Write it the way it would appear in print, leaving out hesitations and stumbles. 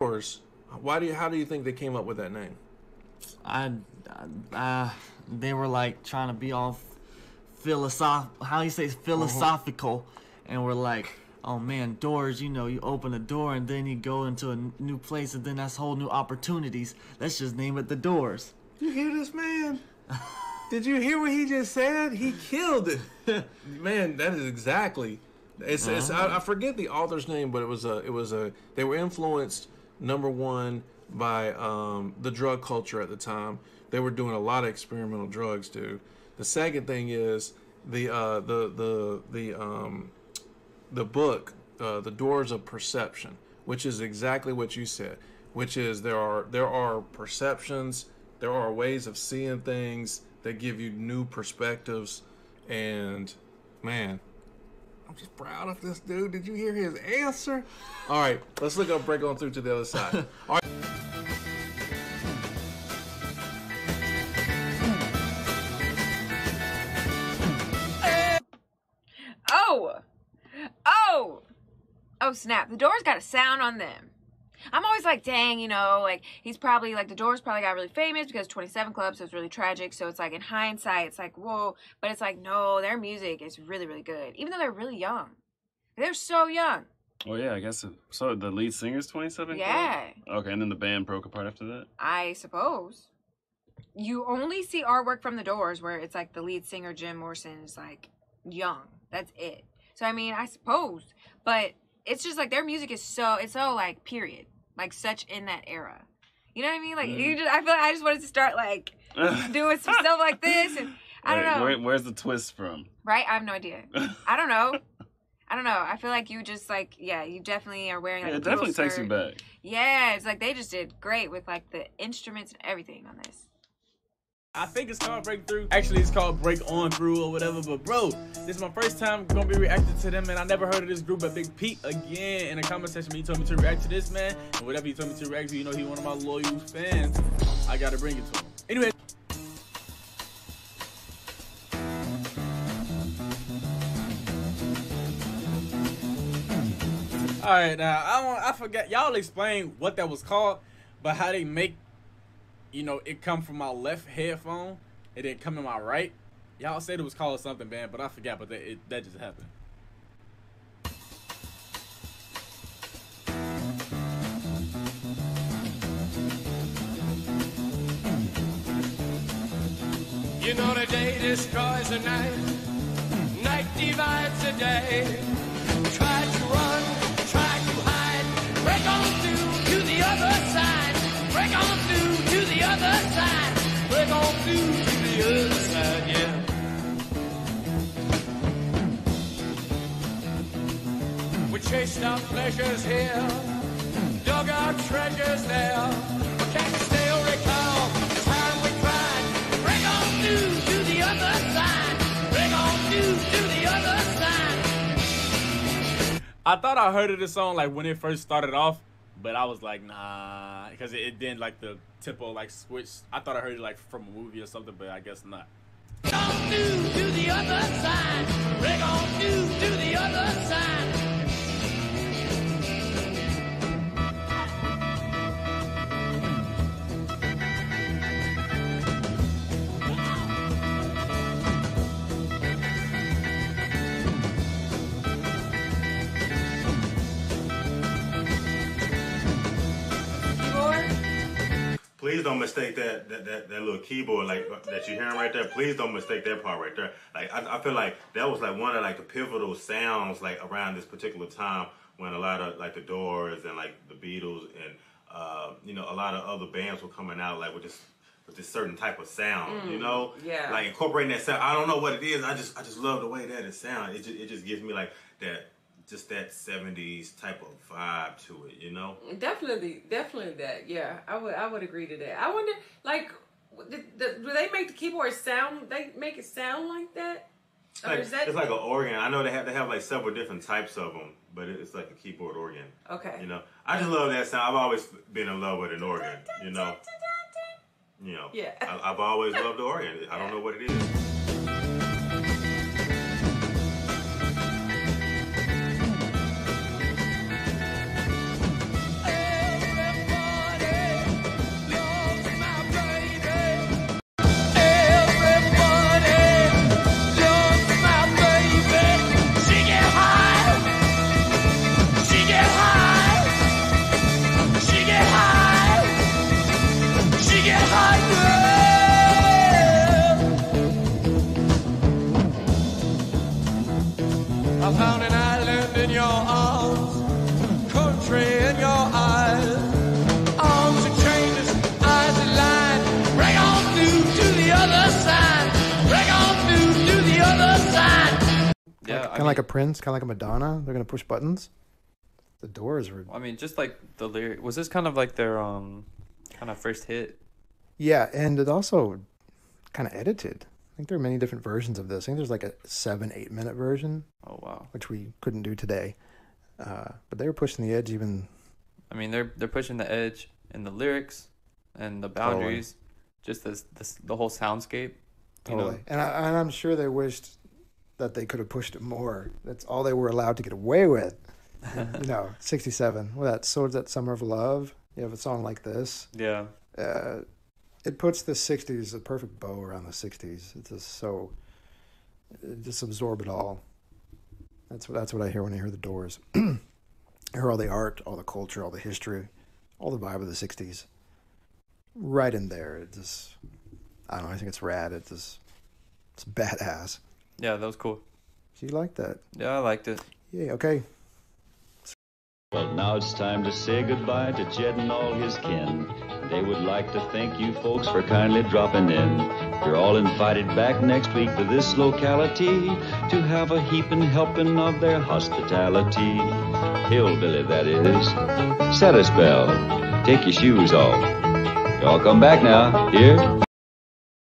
Doors. How do you think they came up with that name? They were like trying to be all philosophical, and we're like, oh man, doors, you know, you open a door and then you go into a new place and then that's whole new opportunities. Let's just name it the Doors. You hear this, man? Did you hear what he just said? He killed it. Man, that is exactly. I forget the author's name, but they were influenced, number one, by the drug culture at the time. They were doing a lot of experimental drugs, dude. The second thing is the book, The Doors of Perception, which is exactly what you said, which is there are perceptions, there are ways of seeing things that give you new perspectives, and man, I'm just proud of this dude. Did you hear his answer? All right, let's look up, break on through to the other side. All right. Oh snap, the Doors got a sound on them. I'm always like, dang, you know, like, he's probably, like, the Doors probably got really famous because 27 Club, so it's really tragic. So it's like, in hindsight, it's like, whoa. But it's like, no, their music is really, really good. Even though they're really young. They're so young. Oh, yeah, I guess. So the lead singer's 27? Yeah. Club? Okay, and then the band broke apart after that? I suppose. You only see artwork from the Doors where it's like the lead singer, Jim Morrison, is like young. That's it. So, I mean, I suppose. But it's just like their music is so like period, like such in that era. You know what I mean? Like I feel like I just wanted to start like doing some stuff like this, and I don't know. Where's the twist from? Right? I have no idea. I don't know. I feel like you just like you definitely are wearing like it definitely takes you back. Yeah, it's like they just did great with like the instruments and everything on this. I think it's called Breakthrough. Actually, it's called Break On Through or whatever. But bro, this is my first time gonna be reacting to them, and I never heard of this group. But Big Pete again in the comment section, he told me to react to this, man. And whatever he told me to react to, you know, he one of my loyal fans. I gotta bring it to him. Anyway. All right, now I forgot. Y'all explain what that was called, but how they make, you know, it come from my left headphone, it didn't come in my right. Y'all said it was called something, man, but I forgot. But that just happened. You know the day destroys the night, night divides the day. Try to run, try to hide, break on through to the other side, break on through to the other side, break on through to the other side, yeah. We chased our pleasures here, dug our treasures there, but can't still recall the time we tried. Break on through to the other side, break on through to the other side. I thought I heard of this song like when it first started off, but I was like, nah, because it didn't like the tempo like switch. I thought I heard it like from a movie or something, but I guess not. Break on through to the other side, break on through to the other side. Please don't mistake that little keyboard like that you hearing right there. Please don't mistake that part right there. Like I feel like that was like one of like the pivotal sounds like around this particular time when a lot of like the Doors and like the Beatles and you know, a lot of other bands were coming out like with this certain type of sound, you know, like incorporating that sound. I don't know what it is. I just love the way that it sounds. It just gives me like that. Just that 70s type of vibe to it, you know? Definitely that. Yeah, I would agree to that. I wonder, like, do they make the keyboard sound? They make it sound like that? Like, it's like an organ. I know they have like several different types of them, but it's like a keyboard organ. Okay. You know, I just love that sound. I've always been in love with an organ. You know. You know. Yeah. I've always loved the organ. I don't know what it is. of like a Prince, kind of like a Madonna. They're gonna push buttons. The Doors were. I mean, just like the lyric. Was this kind of like their kind of first hit? Yeah, and it also kind of edited. I think there are many different versions of this. I think there's like a 7-8 minute version. Oh wow! Which we couldn't do today. But they were pushing the edge even. I mean, they're pushing the edge in the lyrics and the boundaries, just the whole soundscape. Totally. And I'm sure they wished that they could have pushed it more. That's all they were allowed to get away with. 67. Well, that Summer of Love. You have a song like this. Yeah. It puts the 60s, a perfect bow around the 60s. It's just absorb it all. That's what I hear when I hear the Doors. I hear all the art, all the culture, all the history, all the vibe of the 60s. Right in there. It just, I don't know, I think it's rad. It's badass. Yeah, that was cool. So you liked that? Yeah, I liked it. Yeah, okay. Well, now it's time to say goodbye to Jed and all his kin. They would like to thank you folks for kindly dropping in. You're all invited back next week to this locality to have a heaping helping of their hospitality. Hillbilly, that is. Set a spell. Take your shoes off. Y'all come back now. Here.